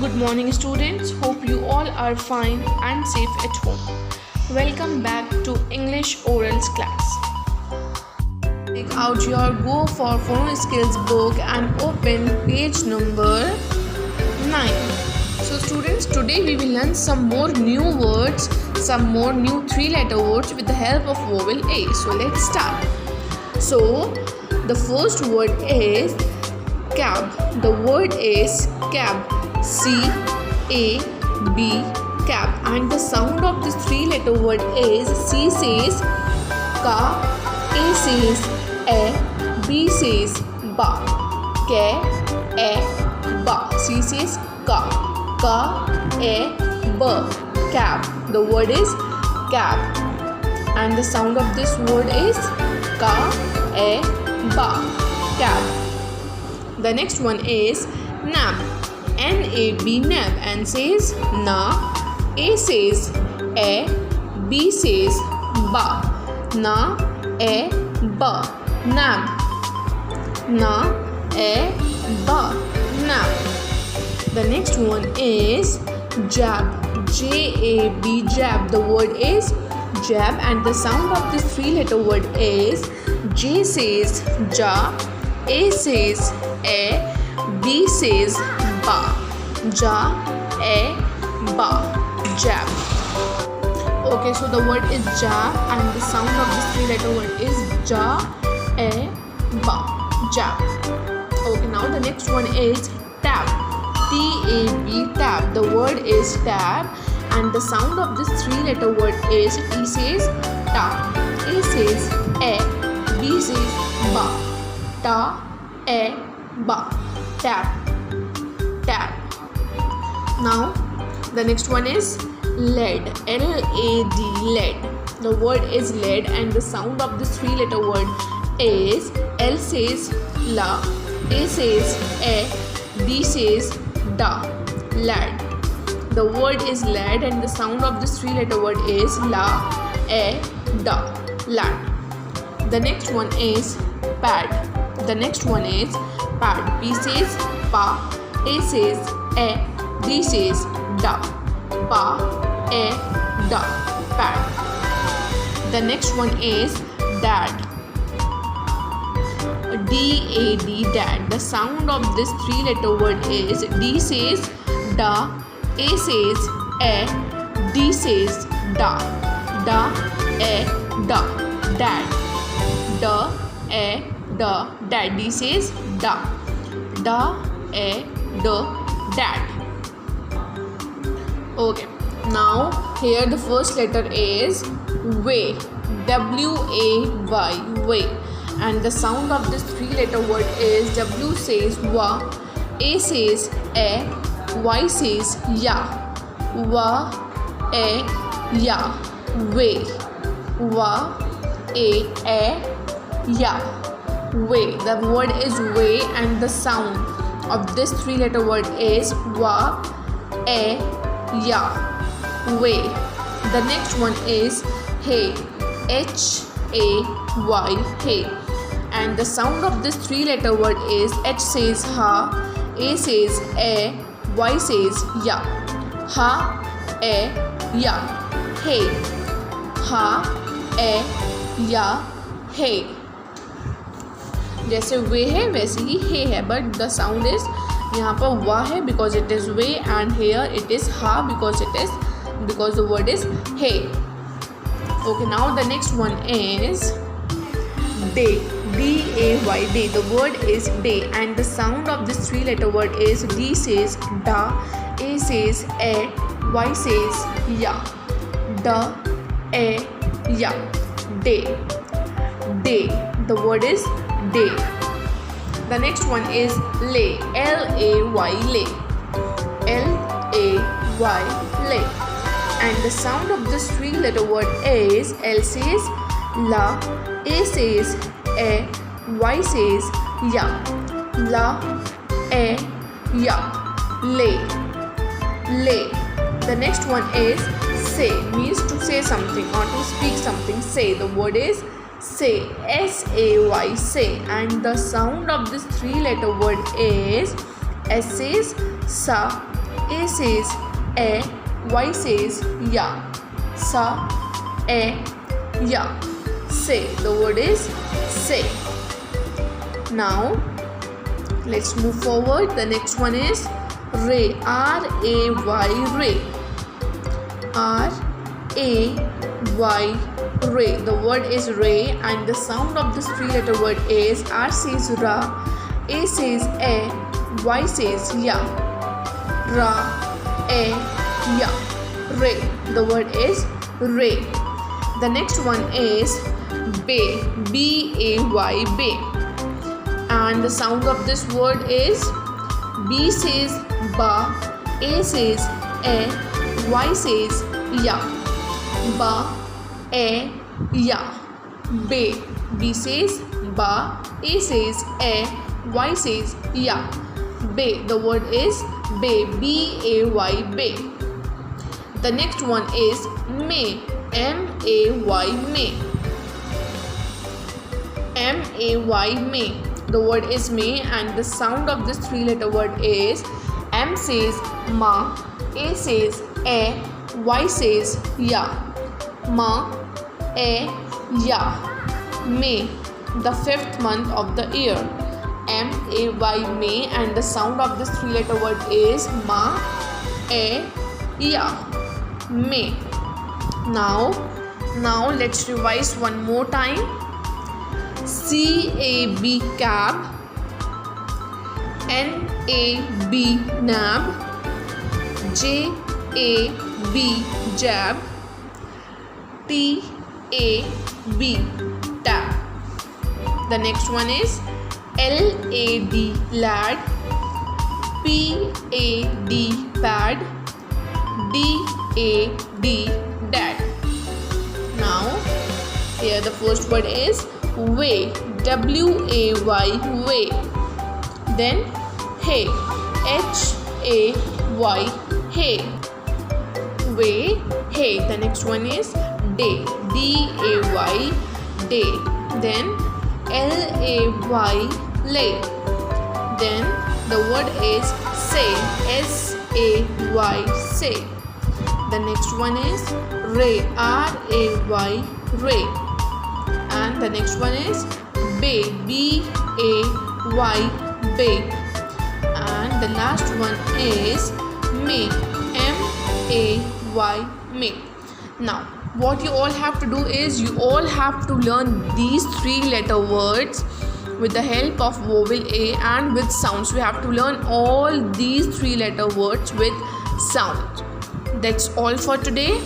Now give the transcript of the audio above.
Good morning, students. Hope you all are fine and safe at home. Welcome back to English Orals class. Take out your Go for Phone Skills book and open page number 9. So, students, today we will learn some more new words, some more new 3-letter words with the help of vowel A. So, let's start. So, the first word is cab. The word is cab. C-A-B, cab, and the sound of this 3-letter word is C says ka, A says a, B says ba, ke, e, ba. C says ka, e, ba, cab. The word is cab, and the sound of this word is ka, e, ba, cab. The next one is nab. N-A-B, nab. N says na, A says e, B says ba, na, e, ba, nab, na, e, ba, nab. The next one is jab. J-A-B, jab. The word is jab, and the sound of this 3-letter word is J says ja, A says e, B says ba, ja, e, ba, jab. Okay, so the word is jab, and the sound of this 3-letter word is ja, e, ba, jab. Okay, now the next one is tab. T-A-B, tab. The word is tab, and the sound of this 3-letter word is T says ta, A says e, B says ba, ta, e, ba, tab, tab. Now the next one is lead. L-A-D, lead. The word is lead, and the sound of this 3-letter word is L says la, A says e, D says da, lad. The word is lad, and the sound of this 3-letter word is la, e, da, lad. The next one is pad. The next one is pad. P says pa, A says e, D says da, pa, e, da, pad. The next one is dad. D-A-D, dad. The sound of this 3-letter word is D says da, A says e, D says da, e, da, dad, da, e, da, dad. D says da, e, da, dad. Okay, now here the first letter is way. W-A-Y, way, and the sound of this 3-letter word is W says wa, A says e, Y says ya, wa, e, ya, way, wa, e, ya, way. The word is way, and the sound of this 3-letter word is wa, e, ya, way. The next one is hay. H-A-Y, hay, and the sound of this 3-letter word is H says ha, A says e, Y says ya, ha, e, ya, hay, ha, e, ya, hay. जैसे वे है वैसे ही हे है, but the sound is यहाँ पर वा है because it is way, and here it is ha because the word is hey. Okay, now the next one is day. D-A-Y, day. The word is day, and the sound of this 3-letter word is D says da, A says e, Y says ya, da, e, ya, day, day. The word is day. The next one is lay. L-A-Y, lay. L-A-Y, lay. And the sound of this 3-letter word is L says la, A says e, Y says ya, la, e, ya, lay, lay. The next one is say, means to say something or to speak something. Say. The word is say. S-A-Y, say. And the sound of this 3-letter word is S says sa, A says A, Y says ya. Sa, A, ya. Say. The word is say. Now let's move forward. The next one is ray. R-A-Y, ray. R-A-Y, ray. The word is ray, and the sound of this three-letter word is R says ra, A says a, Y says ya. Ra, a, ya. Ray. The word is ray. The next one is bay. B-A-Y, bay. And the sound of this word is B says ba, A says a, Y says ya. Ba, a, ya. Bay. B says ba, A says a, Y says ya. Bay. The word is bay. B-A-Y, bay. The next one is may. M-A-Y, may. M-A-Y, may. The word is may, and the sound of this three-letter word is M says ma, A says a, Y says ya. Ma, a, ya. May. The fifth month of the year. M-A-Y, May, and the sound of this three-letter word is ma, a, ya. May. Now let's revise one more time. C-A-B, cab. N-A-B, nab. J-A-B, jab. T-A-B, tab. The next one is L-A-D, lad. P-A-D, pad. D-A-D, dad. Now here the first word is way. W-A-Y, way. Then hay. H-A-Y, hay. Way, hay. The next one is day. D-A-Y, day. Then L-A-Y, lay. Then the word is say. S-A-Y, say. The next one is ray. R-A-Y, ray. And the next one is bay. B-A-Y, bay. And the last one is may. M-A-Y, may. Now what you all have to do is you all have to learn these three-letter words with the help of vowel A and with sounds. We have to learn all these three-letter words with sound. That's all for today.